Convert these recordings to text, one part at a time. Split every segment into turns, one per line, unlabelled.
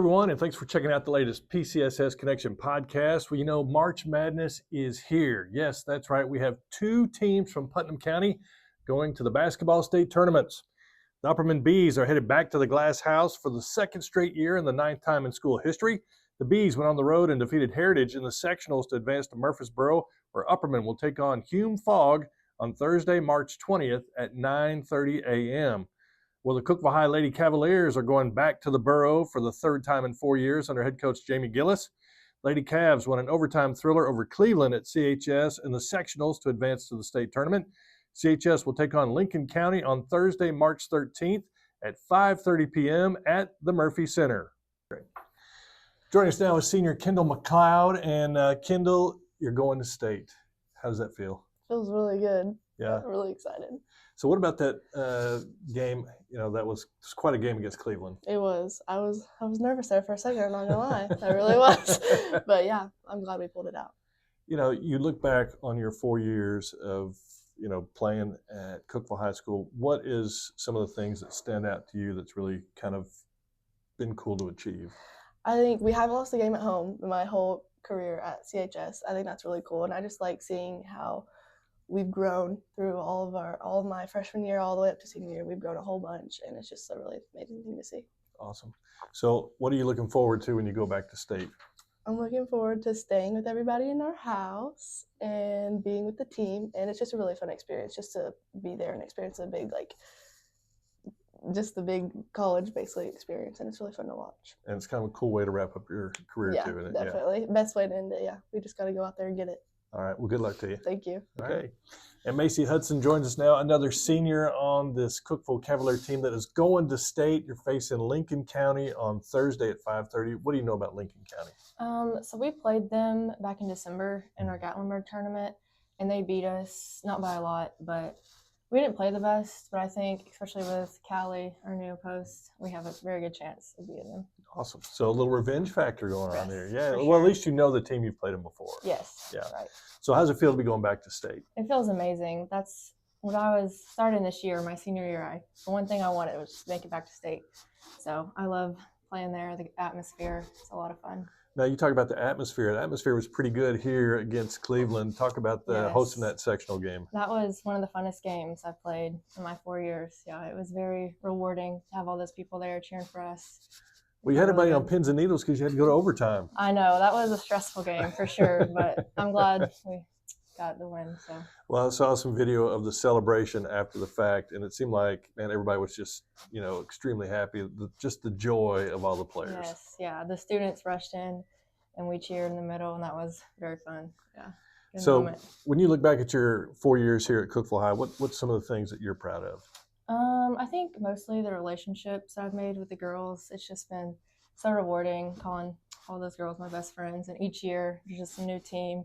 everyone, and thanks for checking out the latest PCSS Connection Podcast. Well, you know, March Madness is here. Yes, that's right. We have two teams from Putnam County going to the basketball state tournaments. The Upperman Bees are headed back to the Glass House for the second straight year and the ninth time in school history. The Bees went on the road and defeated Heritage in the sectionals to advance to Murfreesboro, where Upperman will take on Hume Fogg on Thursday, March 20th at 9:30 a.m. Well, the Cookeville High Lady Cavaliers are going back to the borough for the third time in 4 years under head coach Jamie Gillies. Lady Cavs won an overtime thriller over Cleveland at CHS in the sectionals to advance to the state tournament. CHS will take on Lincoln County on Thursday, March 13th at 5:30 p.m. at the Murphy Center. Joining us now is senior Kendall McLeod. And Kendall, you're going to state. How does that feel?
Feels really good.
Yeah.
I'm really excited.
So what about that game? You know, that was quite a game against Cleveland.
It was. I was nervous there for a second, I'm not gonna lie. I really was. But yeah, I'm glad we pulled it out.
You know, you look back on your 4 years of, you know, playing at Cookeville High School. What is some of the things that stand out to you that's really kind of been cool to achieve?
I think we haven't lost a game at home in my whole career at CHS. I think that's really cool, and I just like seeing how we've grown through all of my freshman year all the way up to senior year. We've grown a whole bunch, and it's just a really amazing thing to see.
Awesome. So what are you looking forward to when you go back to state?
I'm looking forward to staying with everybody in our house and being with the team, and it's just a really fun experience just to be there and experience a big, just the big college basically experience, and it's really fun to watch.
And it's kind of a cool way to wrap up your career too, isn't it?
Definitely. Yeah. Best way to end it, yeah. We just got to go out there and get it.
All right. Well, good luck to you.
Thank you.
Okay. And Macy Hudson joins us now, another senior on this Cookeville Cavalier team that is going to state. You're facing Lincoln County on Thursday at 5:30. What do you know about Lincoln County?
So we played them back in December in our Gatlinburg tournament, and they beat us, not by a lot, but we didn't play the best. But I think, especially with Callie, our new post, we have a very good chance of beating them.
Awesome. So a little revenge factor going on here. Yeah.
For
Well,
sure.
at least you know the team you've played them before.
Yes.
Yeah.
Right.
So how's it feel to be going back to state?
It feels amazing. That's when I was starting this year, my senior year. The one thing I wanted was to make it back to state. So I love playing there. The atmosphere, it's a lot of fun.
Now, you talk about the atmosphere. The atmosphere was pretty good here against Cleveland. Talk about the hosting that sectional game.
That was one of the funnest games I've played in my 4 years. Yeah, it was very rewarding to have all those people there cheering for us.
Well, you had everybody on pins and needles because you had to go to overtime.
I know. That was a stressful game for sure, but I'm glad we got the win. So.
Well, I saw some video of the celebration after the fact, and it seemed like, man, everybody was just, you know, extremely happy. Just the joy of all the players.
Yes, yeah. The students rushed in, and we cheered in the middle, and that was very fun. Yeah. Good
so
moment.
When you look back at your 4 years here at Cookeville High, what's some of the things that you're proud of?
I think mostly the relationships I've made with the girls. It's just been so rewarding calling all those girls my best friends, and each year there's just a new team,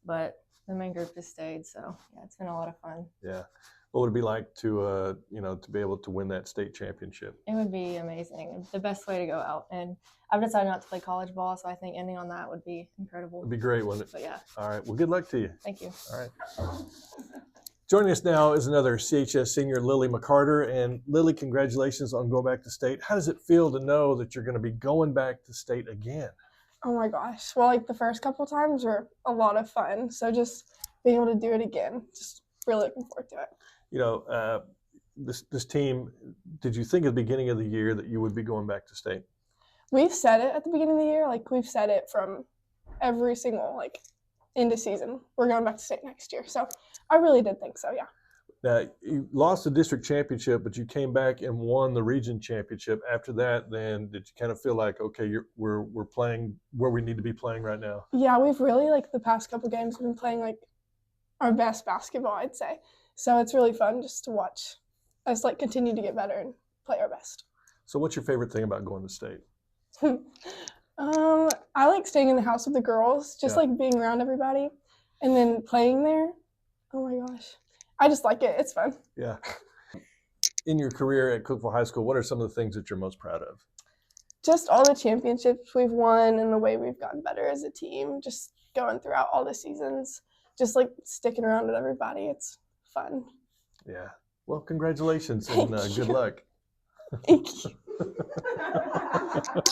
but the main group just stayed. So yeah, it's been a lot of fun.
Yeah. What would it be like to, to be able to win that state championship?
It would be amazing. The best way to go out. And I've decided not to play college ball, so I think ending on that would be incredible.
It'd be great, wouldn't it?
But yeah.
All right. Well, good luck to you.
Thank you.
All right. Joining us now is another CHS senior, Lily McCarter. And Lily, congratulations on going back to state. How does it feel to know that you're going to be going back to state again?
Oh my gosh. Well, the first couple times were a lot of fun. So just being able to do it again, just really looking forward to it.
You know, this team, did you think at the beginning of the year that you would be going back to state?
We've said it at the beginning of the year. We've said it from every single, into season. We're going back to state next year. So I really did think so, yeah.
Now, you lost the district championship, but you came back and won the region championship. After that, then did you kind of feel like, okay, we're playing where we need to be playing right now?
Yeah, we've really, the past couple games, we've been playing, our best basketball, I'd say. So it's really fun just to watch us, continue to get better and play our best.
So what's your favorite thing about going to state?
I like staying in the house with the girls, just being around everybody, and then playing there. Oh my gosh. I just like it. It's fun.
Yeah. In your career at Cookeville High School, what are some of the things that you're most proud of?
Just all the championships we've won and the way we've gotten better as a team, just going throughout all the seasons, just sticking around with everybody. It's fun.
Yeah. Well, congratulations and good luck.
Thank you.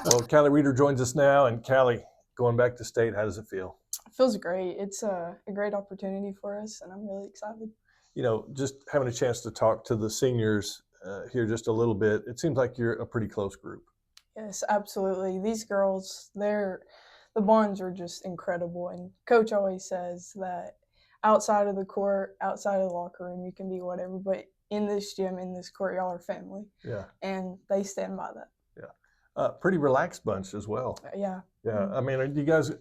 Well, Callie Reeder joins us now. And Callie, going back to state, how does it feel?
It feels great. It's a great opportunity for us, and I'm really excited.
You know, just having a chance to talk to the seniors here just a little bit, it seems like you're a pretty close group.
Yes, absolutely. These girls, the bonds are just incredible. And Coach always says that outside of the court, outside of the locker room, you can be whatever, but in this gym, in this court, y'all are family.
Yeah.
And they stand by that.
Yeah. Pretty relaxed bunch as well.
Yeah.
Yeah. I mean, do you guys,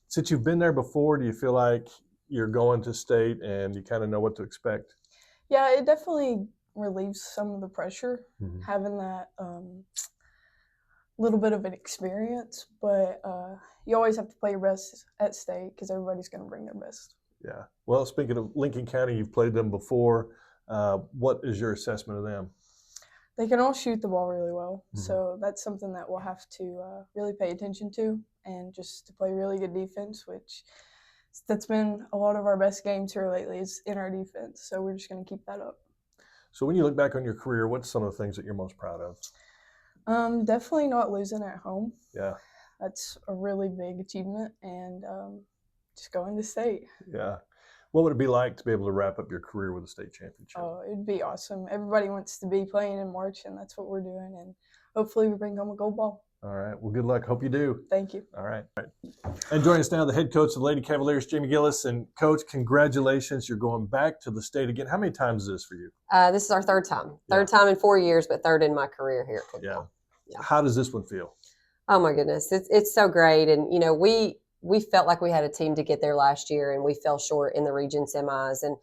since you've been there before, do you feel like you're going to state and you kind of know what to expect?
Yeah, it definitely relieves some of the pressure,
Mm-hmm.
having that little bit of an experience. But you always have to play your best at state because everybody's going to bring their best.
Yeah. Well, speaking of Lincoln County, you've played them before. What is your assessment of them?
They can all shoot the ball really well.
Mhm.
So that's something that we'll have to really pay attention to, and just to play really good defense, which that's been a lot of our best games here lately is in our defense. So we're just going to keep that up.
So when you look back on your career, what's some of the things that you're most proud of?
Definitely not losing at home.
Yeah.
That's a really big achievement, and just going to state.
Yeah. What would it be like to be able to wrap up your career with a state championship?
Oh, it'd be awesome. Everybody wants to be playing in March, and that's what we're doing. And hopefully we bring home a gold ball.
All right. Well, good luck. Hope you do.
Thank you.
All right. And joining us now, the head coach of the Lady Cavaliers, Jamie Gillies. And Coach, congratulations. You're going back to the state again. How many times is this for you?
This is our third time. Third time in 4 years, but third in my career here at Cookeville.
Yeah. How does this one feel?
Oh my goodness, it's so great. And you know, we felt like we had a team to get there last year, and we fell short in the region semis, and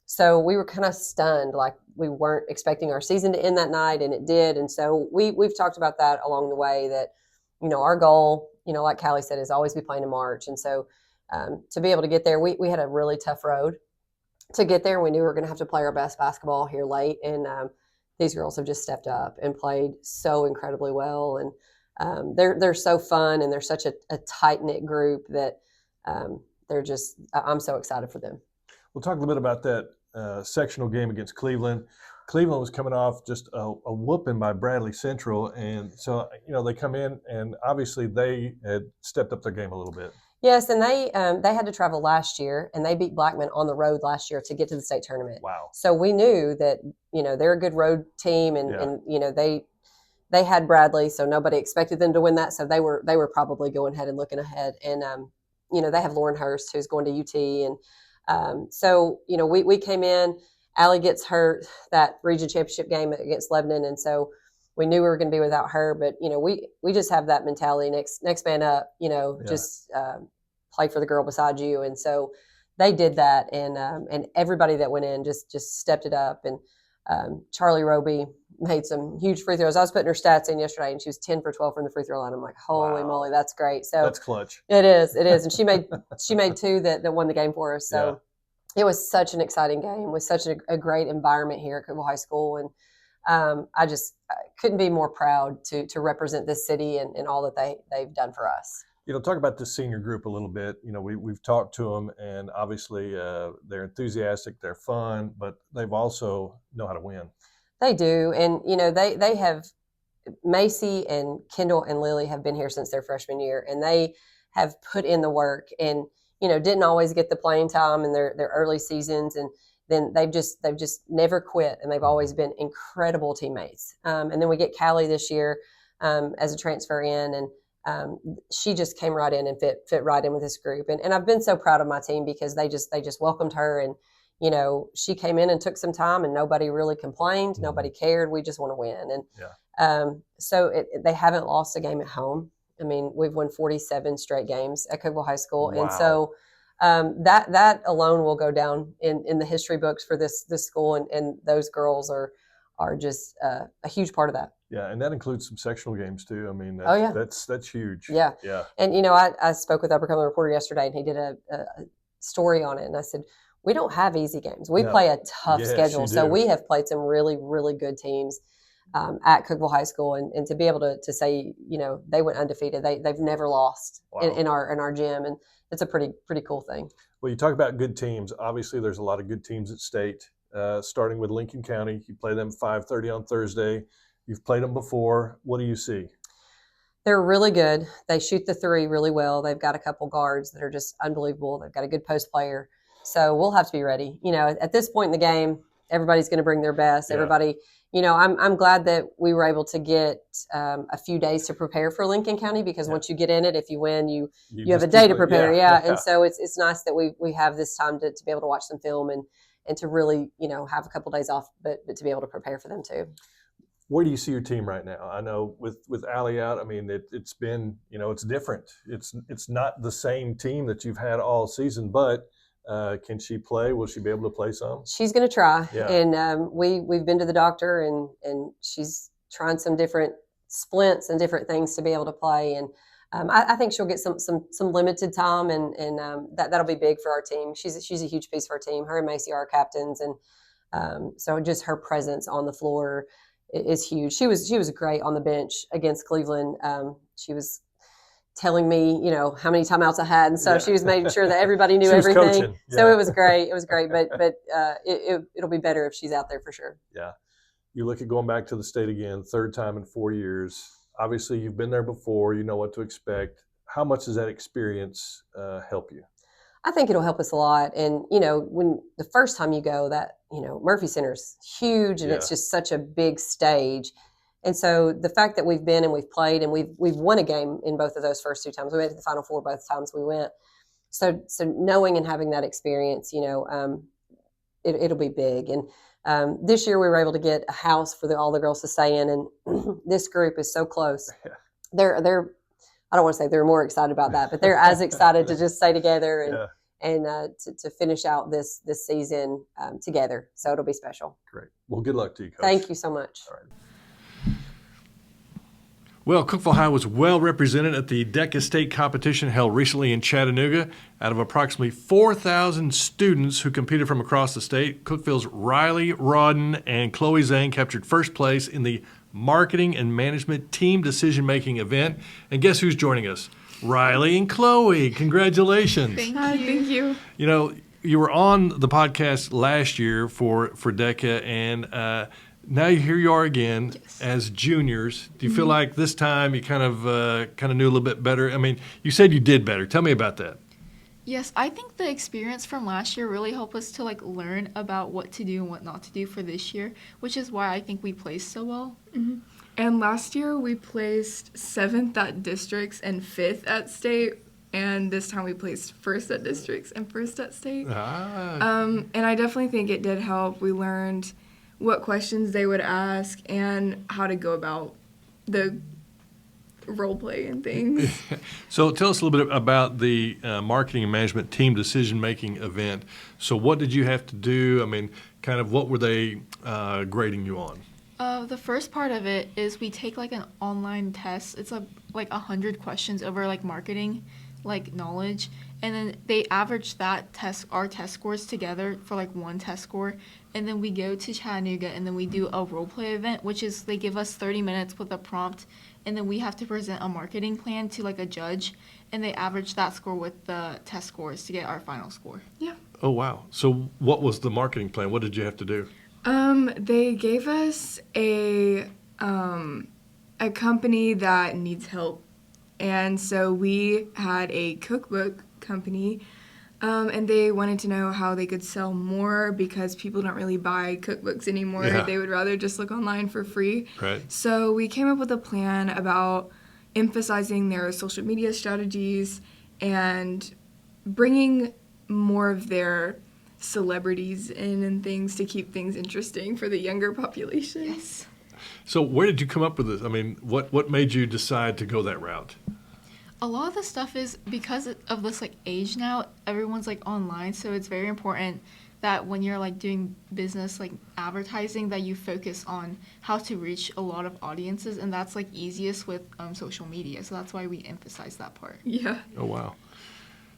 so we were kind of stunned, like we weren't expecting our season to end that night, and it did. And so we've talked about that along the way, that you know, our goal, you know, like Callie said, is always be playing in March. And so to be able to get there, we had a really tough road to get there. We knew we were going to have to play our best basketball here late, and these girls have just stepped up and played so incredibly well. And they're so fun, and they're such a tight-knit group that they're just, I'm so excited for them.
We'll talk a little bit about that sectional game against Cleveland. Cleveland was coming off just a whooping by Bradley Central, and so, you know, they come in, and obviously they had stepped up their game a little bit.
Yes, and they had to travel last year, and they beat Blackman on the road last year to get to the state tournament.
Wow.
So we knew that, you know, they're a good road team, and you know, they had Bradley, so nobody expected them to win that. So they were probably going ahead and looking ahead. And, you know, they have Lauren Hurst, who's going to UT. And so, you know, we came in, Allie gets hurt that region championship game against Lebanon. And so we knew we were going to be without her, but, you know, we just have that mentality, next man up, you know, just play for the girl beside you. And so they did that. And everybody that went in just stepped it up. And Charlie Roby made some huge free throws. I was putting her stats in yesterday, and she was 10 for 12 from the free throw line. I'm like, holy moly, that's great. So
that's clutch.
It is. And she made two that won the game for us. So it was such an exciting game with such a great environment here at Cookeville High School. And I couldn't be more proud to represent this city and all that they've done for us.
You know, talk about the senior group a little bit. You know, we've talked to them, and obviously they're enthusiastic, they're fun, but they've also know how to win.
They do. And, you know, they have, Macy and Kendall and Lily have been here since their freshman year, and they have put in the work and, you know, didn't always get the playing time in their early seasons. And then they've just never quit, and they've always been incredible teammates. And then we get Callie this year as a transfer in, and she just came right in and fit right in with this group. And I've been so proud of my team because they just welcomed her. And, you know, she came in and took some time, and nobody really complained. Mm-hmm. Nobody cared. We just want to win. And so they haven't lost a game at home. I mean, we've won 47 straight games at Cookeville High School. Wow. And so that alone will go down in the history books for this school. And those girls are just a huge part of that.
Yeah, and that includes some sectional games too. I mean, that's huge.
Yeah.
Yeah.
And, you know, I spoke with Upperman reporter yesterday, and he did a story on it. And I said, we don't have easy games. We play a tough schedule. So we have played some really, really good teams at Cookeville High School. And to be able to say, you know, they went undefeated. They've never lost in our gym. And it's a pretty cool thing. Well,
you talk about good teams. Obviously, there's a lot of good teams at state, starting with Lincoln County. You play them 5:30 on Thursday. You've played them before. What do you see?
They're really good. They shoot the three really well. They've got a couple guards that are just unbelievable. They've got a good post player. So we'll have to be ready. At this point in the game, everybody's going to bring their best.
Yeah.
Everybody, I'm glad that we were able to get a few days to prepare for Lincoln County, because once you get in it, if you win, you have a day to prepare. Yeah. And so it's nice that we have this time to be able to watch some film and to really, have a couple days off, but to be able to prepare for them too.
Where do you see your team right now? I know with Allie out, I mean, it's been, it's different. It's not the same team that you've had all season, but can she play? Will she be able to play some?
She's going to try.
Yeah.
And we've been to the doctor, and she's trying some different splints and different things to be able to play. And I think she'll get some limited time, and that'll be big for our team. She's a huge piece of our team. Her and Macy are our captains, and so just her presence on the floor is huge. She was great on the bench against Cleveland. She was telling me, how many timeouts I had, and so she was making sure that everybody knew everything.
Coaching. Yeah.
So it was great. But it'll be better if she's out there for sure.
Yeah. You look at going back to the state again, third time in 4 years. Obviously, you've been there before. You know what to expect. How much does that experience help you?
I think it'll help us a lot. And, when the first time you go, that, Murphy Center's huge, and it's just such a big stage. And so the fact that we've been and we've played and we've won a game in both of those first two times, we made it to the Final Four both times we went. So knowing and having that experience, it'll be big. And this year we were able to get a house for all the girls to stay in, and this group is so close. They're I don't want to say they're more excited about that, but they're as excited to just stay together and to finish out this season together. So it'll be special.
Great. Well, good luck to you, Coach.
Thank you so much.
All right. Well, Cookeville High was well represented at the DECA state competition held recently in Chattanooga. Out of approximately 4,000 students who competed from across the state, Cookeville's Rylie, Rawdon, and Chloe Zeng captured first place in the Marketing and Management Team Decision-Making event. And guess who's joining us? Rylie and Chloe. Congratulations.
Thank you.
You were on the podcast last year for DECA, and now here you are again as juniors. Do you feel like this time you kind of knew a little bit better? I mean, you said you did better. Tell me about that.
Yes, I think the experience from last year really helped us to learn about what to do and what not to do for this year, which is why I think we placed so well.
Mm-hmm. And last year we placed 7th at districts and 5th at state, and this time we placed 1st at districts and 1st at state. And I definitely think it did help. We learned what questions they would ask and how to go about the role play and things.
So tell us a little bit about the Marketing and Management Team Decision-Making event. So what did you have to do? I mean, kind of what were they grading you on?
The first part of it is we take an online test. It's 100 questions over marketing knowledge, and then they average our test scores together for one test score, and then we go to Chattanooga and then we do a role play event, which is they give us 30 minutes with a prompt, and then we have to present a marketing plan to a judge, and they average that score with the test scores to get our final score.
Yeah.
Oh wow. So what was the marketing plan? What did you have to do?
They gave us a company that needs help. And so we had a cookbook company, and they wanted to know how they could sell more because people don't really buy cookbooks anymore.
Yeah.
They would rather just look online for free.
Right.
So we came up with a plan about emphasizing their social media strategies and bringing more of their celebrities in and things to keep things interesting for the younger population.
Yes.
So where did you come up with this? I mean, what made you decide to go that route?
A lot of the stuff is because of this age now, everyone's online, so it's very important that when you're doing business advertising that you focus on how to reach a lot of audiences, and that's easiest with social media, so that's why we emphasize that part.
Yeah.
Oh wow.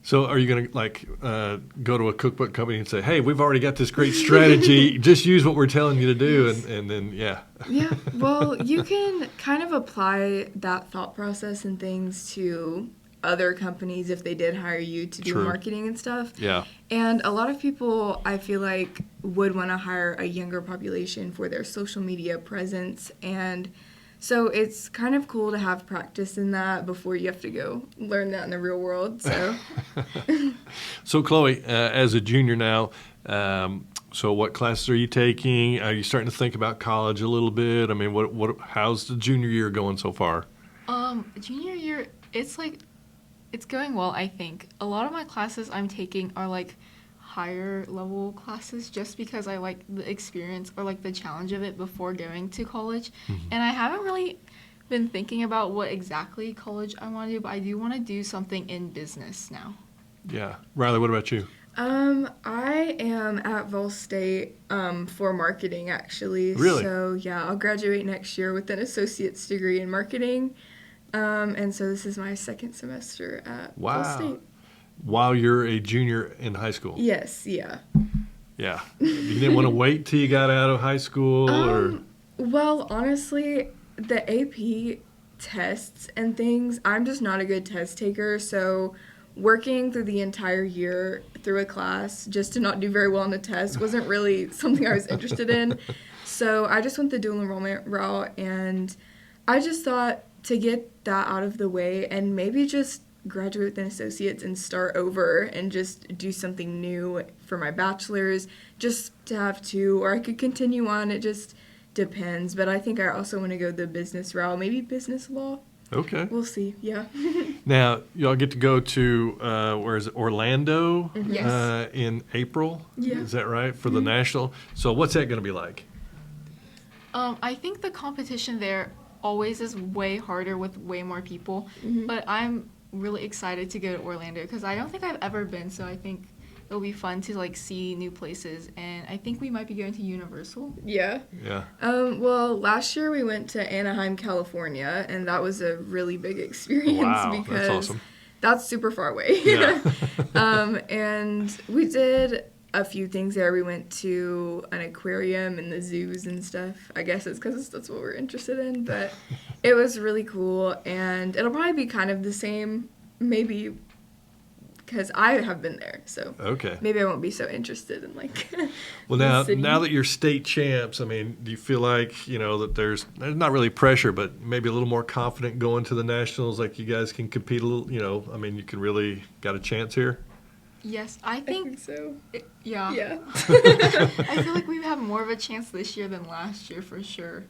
So are you going to go to a cookbook company and say, hey, we've already got this great strategy, just use what we're telling you to do, and then
Yeah, well, you can kind of apply that thought process and things to other companies if they did hire you to do
True.
marketing and stuff.
Yeah.
And a lot of people, I feel like, would want to hire a younger population for their social media presence. And so it's kind of cool to have practice in that before you have to go learn that in the real world. So,
So Chloe, as a junior now, so what classes are you taking? Are you starting to think about college a little bit? I mean, how's the junior year going so far?
Junior year, it's going well, I think. A lot of my classes I'm taking are like higher level classes just because I like the experience or like the challenge of it before going to college. And I haven't really been thinking about what exactly college I want to do, but I do want to do something in business now.
Yeah. Rylie, what about you?
I am at Vol State for marketing, actually.
Really?
So, yeah, I'll graduate next year with an associate's degree in marketing. And so this is my second semester at Vol State.
While you're a junior in high school?
Yes, yeah.
Yeah. You didn't want to wait till you got out of high school? Or?
Well, honestly, the AP tests and things, I'm just not a good test taker, so working through the entire year through a class just to not do very well on the test wasn't really something I was interested in. So I just went the dual enrollment route, and I just thought to get that out of the way and maybe just graduate with an associate's and start over and just do something new for my bachelor's, just to have two, or I could continue on. It just depends. But I think I also want to go the business route, maybe business law.
Okay.
We'll see. Yeah.
Now, y'all get to go to, where is it, Orlando
Yes.
in April?
Yeah.
Is that right? For the national? So what's that going to be like?
I think the competition there always is way harder with way more people, but I'm really excited to go to Orlando because I don't think I've ever been, so I think it'll be fun to like see new places, and I think we might be going to Universal.
Yeah.
Yeah.
Well, last year we went to Anaheim, California, and that was a really big experience
Wow,
because
that's awesome.
that's super far away.
Yeah.
And we did a few things there. We went to an aquarium and the zoos and stuff. I guess it's because that's what we're interested in, but it was really cool, and it'll probably be kind of the same, maybe, because I have been there, so
Okay.
maybe I won't be so interested in like.
Well, now that you're state champs, I mean, do you feel like, that there's not really pressure, but maybe a little more confident going to the nationals, like you guys can compete a little, I mean, you can really got a chance here?
Yes, I think
so.
Yeah.
Yeah.
I feel like we have more of a chance this year than last year for sure.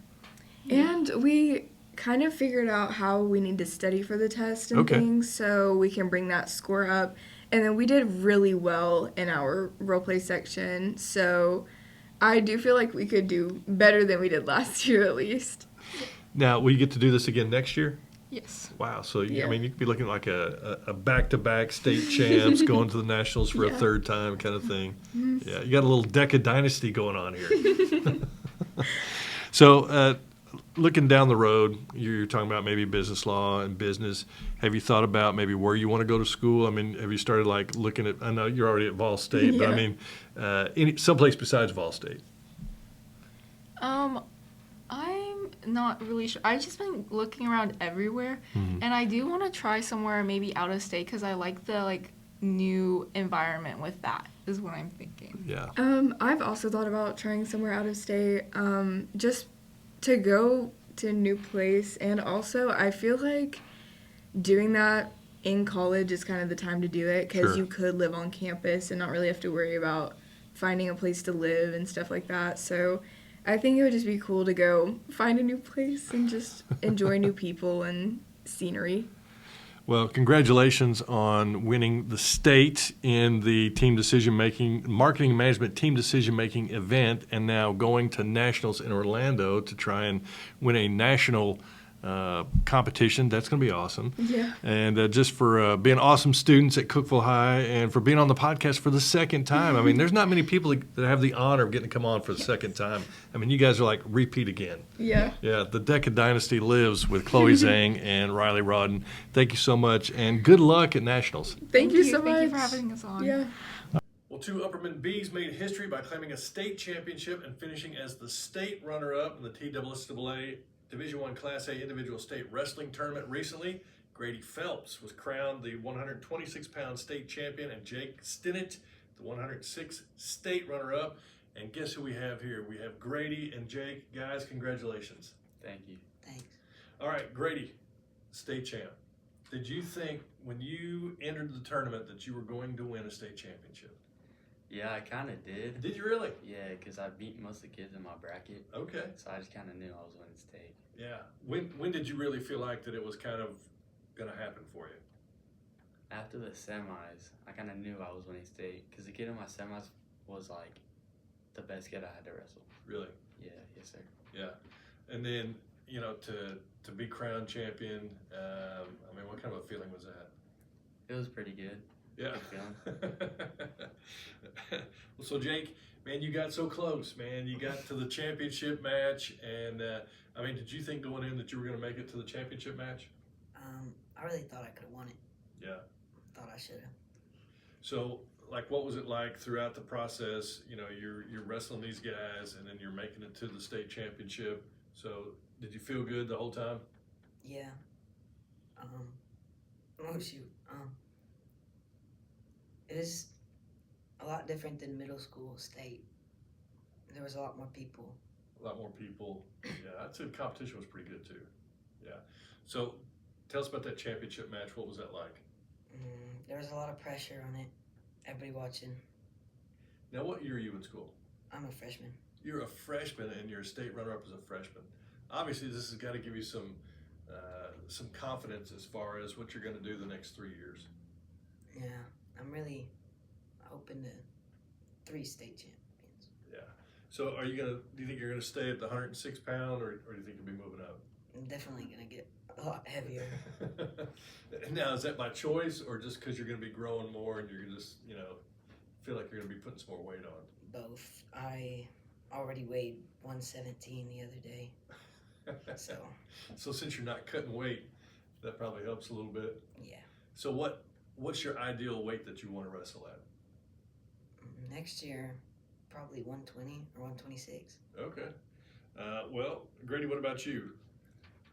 And we kind of figured out how we need to study for the test and things, so we can bring that score up. And then we did really well in our role play section, so I do feel like we could do better than we did last year at least.
Now, will you get to do this again next year?
Yes.
Wow. So,
Yeah.
I mean, you could be looking like a back-to-back state champs going to the nationals for a third time kind of thing. Yeah, you got a little DECA dynasty going on here. So, looking down the road, you're talking about maybe business law and business. Have you thought about maybe where you want to go to school? I mean, have you started like looking at? I know you're already at Vol State, but I mean, someplace besides Vol State.
I'm not really sure. I've just been looking around everywhere, and I do want to try somewhere maybe out of state because I like the new environment with that is what I'm thinking.
Yeah.
I've also thought about trying somewhere out of state, just to go to a new place, and also I feel like doing that in college is kind of the time to do it because you could live on campus and not really have to worry about finding a place to live and stuff like that. So I think it would just be cool to go find a new place and just enjoy new people and scenery.
Well, congratulations on winning the state in the marketing management team decision-making event, and now going to nationals in Orlando to try and win a national competition. That's going to be awesome.
Yeah.
And just for being awesome students at Cookeville High, and for being on the podcast for the second time. I mean, there's not many people that have the honor of getting to come on for the second time. I mean, you guys are like repeat again.
Yeah.
Yeah, the DECA dynasty lives with Chloe Zeng and Rylie Rawdon. Thank you so much, and good luck at nationals.
Thank you so much.
Thank you for having us on.
Yeah.
Well, two Upperman Bees made history by claiming a state championship and finishing as the state runner-up in the TSSAA Division I Class A Individual State Wrestling Tournament recently. Grady Phelps was crowned the 126-pound state champion, and Jake Stinnett, the 106 state runner-up. And guess who we have here? We have Grady and Jake. Guys, congratulations.
Thank you.
Thanks.
All right, Grady, state champ. Did you think when you entered the tournament that you were going to win a state championship?
Yeah, I kind of did.
Did you really?
Yeah, because I beat most of the kids in my bracket.
Okay.
So I just kind of knew I was winning state.
Yeah. When did you really feel like that it was kind of going to happen for you?
After the semis, I kind of knew I was winning state because the kid in my semis was like the best kid I had to wrestle.
Really?
Yeah, yes, sir.
Yeah. And then, you know, to be crowned champion, I mean, what kind of a feeling was that?
It was pretty good.
Yeah.
Good feeling.
Well, so Jake, man, you got so close, man. You got to the championship match, and I mean, did you think going in that you were going to make it to the championship match?
I really thought I could have won it.
Yeah.
Thought I should have.
So, like, what was it like throughout the process? You know, you're wrestling these guys, and then you're making it to the state championship. So, did you feel good the whole time?
Yeah. Oh shoot. It is a lot different than middle school state. There was a lot more people.
A lot more people. Yeah, I'd say the competition was pretty good too. Yeah. So, tell us about that championship match. What was that like?
There was a lot of pressure on it. Everybody watching.
Now, what year are you in school?
I'm a freshman.
You're a freshman, and you're a state runner-up as a freshman. Obviously, this has got to give you some confidence as far as what you're going to do the next 3 years.
Yeah, I'm really hoping to 3 state champions.
Yeah. So, do you think you're gonna stay at the 106 pound, or do you think you'll be moving up?
I'm definitely gonna get a lot heavier.
Now, is that by choice, or just because you're gonna be growing more and you're just, you know, feel like you're gonna be putting some more weight on?
Both. I already weighed 117 the other day. So
since you're not cutting weight, that probably helps a little bit.
yeah.
So what's your ideal weight that you want to wrestle at?
Next year, probably 120 or 126.
Okay. Well, Grady, what about you?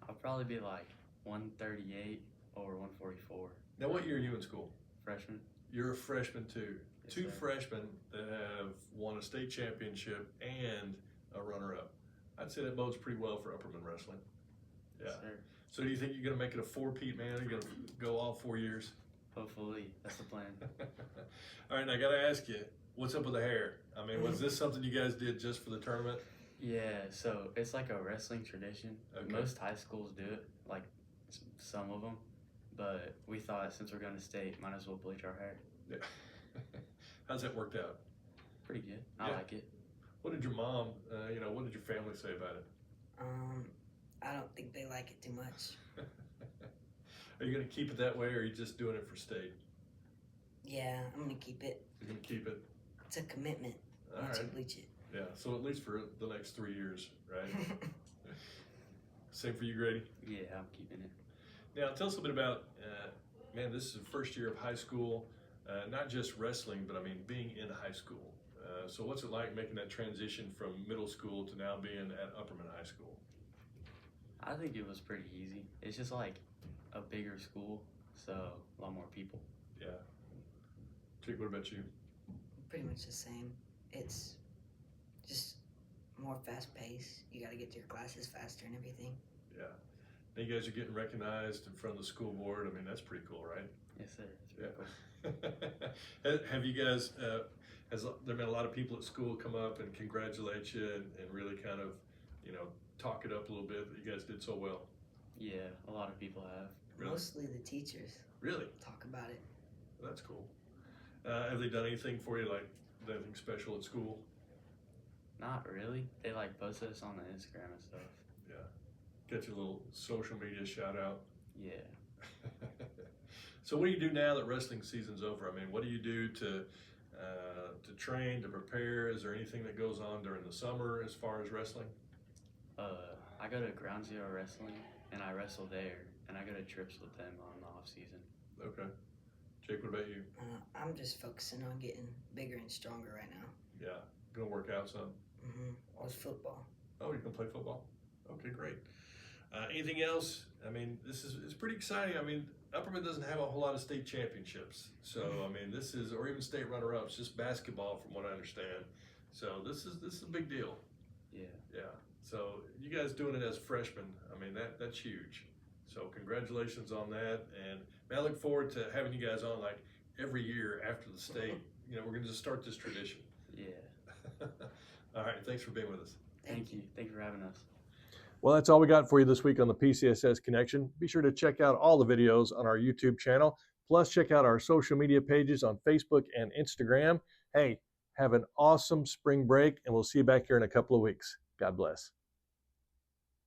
I'll probably be like 138 or 144.
Now, what year are you in school?
Freshman.
You're a freshman too.
Yes,
2
sir.
freshmen that have won a state championship and a runner-up. I'd say that bodes pretty well for Upperman wrestling. Yeah.
Yes, sir.
So do you think you're going to make it a 4-peat, man? Are you going to go all 4 years?
Hopefully, that's the plan.
All right, now I got to ask you, what's up with the hair? I mean, was this something you guys did just for the tournament?
Yeah, so it's like a wrestling tradition.
Okay.
Most high schools do it, like some of them. But we thought since we're going to state, might as well bleach our hair.
Yeah. How's that worked out?
Pretty good. I
Yeah.
like it.
What did your mom, what did your family say about it?
I don't think they like it too much.
Are you going to keep it that way, or are you just doing it for state?
Yeah, I'm gonna keep it.
You're going to keep it?
It's a commitment
All
once you
right.
bleach it.
Yeah, so at least for the next 3 years, right? Same for you, Grady?
Yeah, I'm keeping it.
Now, tell us a bit about, man, this is the first year of high school, not just wrestling, but I mean, being in high school. So what's it like making that transition from middle school to now being at Upperman High School?
I think it was pretty easy. It's just like a bigger school, so a lot more people.
Yeah. Jake, what about you?
Pretty much the same. It's just more fast paced. You gotta get to your classes faster and everything.
Yeah. Now you guys are getting recognized in front of the school board. I mean, that's pretty cool, right?
Yes, sir. It's
Yeah.
pretty cool.
Have you guys, has there been a lot of people at school come up and congratulate you and really kind of, talk it up a little bit that you guys did so well?
Yeah, a lot of people have.
Really?
Mostly the teachers
Really?
talk about it.
That's cool. Have they done anything for you, like anything special at school?
Not really. They like posted us on the Instagram and stuff.
Yeah. Get your little social media shout out.
Yeah.
So what do you do now that wrestling season's over? I mean, what do you do to train, to prepare? Is there anything that goes on during the summer as far as wrestling?
I go to Ground Zero Wrestling and I wrestle there, and I go to trips with them on the off season.
Okay. Jake, what about you?
I'm just focusing on getting bigger and stronger right now.
Yeah. Gonna work out some?
With football.
Oh, you're gonna play football? Okay, great. Anything else? I mean, it's pretty exciting. I mean, Upperman doesn't have a whole lot of state championships. So, I mean, this is, or even state runner-ups, just basketball from what I understand. So this is a big deal.
Yeah.
Yeah. So you guys doing it as freshmen, I mean, that's huge. So congratulations on that. And man, I look forward to having you guys on like every year after the state. You know, we're going to just start this tradition.
Yeah.
All right. Thanks for being with us.
Thank you. Thank you for having us.
Well, that's all we got for you this week on the PCSS Connection. Be sure to check out all the videos on our YouTube channel. Plus, check out our social media pages on Facebook and Instagram. Hey, have an awesome spring break, and we'll see you back here in a couple of weeks. God bless.